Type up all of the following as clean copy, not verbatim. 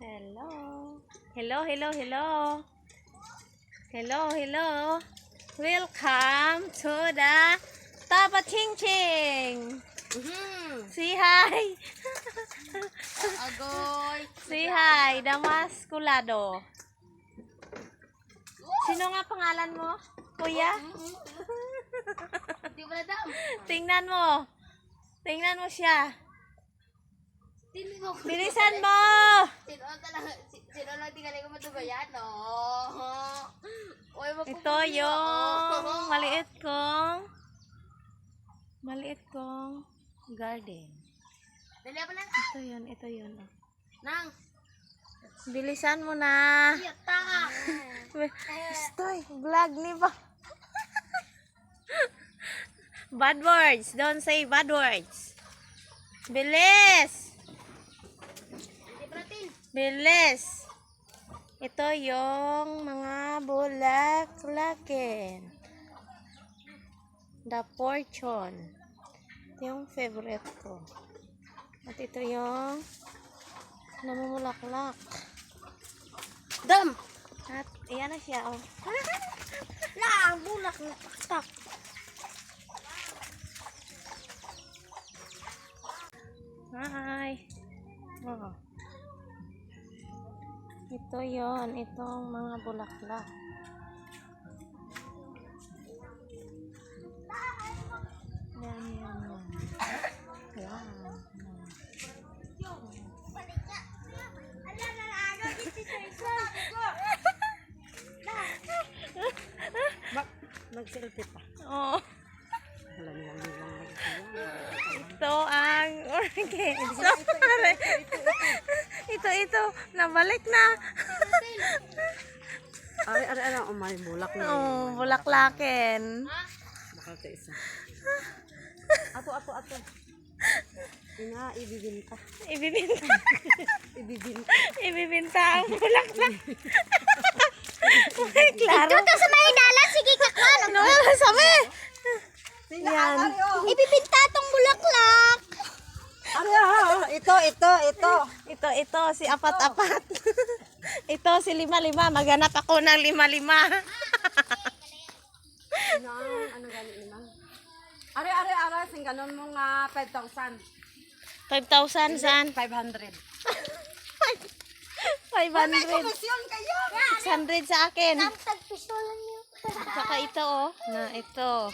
Hello. Hello, hello, hello. Hello, hello. Welcome to the Tapa Ching Ching. Say hi. Agoy. Say hi, Damasculado. Sino nga pangalan mo? Kuya? Di ba dam? Tingnan mo. Tingnan mo siya. Sino ko? Bilisan mo! Sino lang tingnan ko matubayan, no? Oy, Ito yung maliit kong garden. Dali pa lang. Ito yun. Oh. Nang. Bilisan mo na. Yata. Stoy, vlog ni ba? Bad words. Don't say bad words. Bilis. Bilis. Ito yung mga bulaklakin. The fortune. Ito yung favorite ko. At ito yung namumulaklak. Dam. At iyan na siya. Oh. Lang, bulaklak. Hi. Oh. Ito yon, itong mga bulaklak. Yan. Wow. Mag-selfie pa. Oh. Ito ang orchid. Sorry. Ito. Nabalik na. Ay, umay bulak na. Oh, bulaklakin. Bakal ka isa. Ato. Ina, ibibinta. Ibibinta ang bulaklak. Ay, klaro. Ito sa may dalan, sige kakwan. Ano sabi? Yan. Ibibinta tong bulaklak. Ito, si apat-apat. Ito, si lima-lima. Maghanap ako ng lima-lima. Ano gani naman? Are, sing ganon mo nga 5,000. 5,000 saan? 500. 500. Komisyon kayo. 600 sa akin. Tagpistolan niyo. Saka ito, oh. Ito.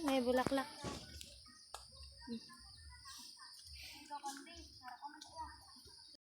May bulaklak.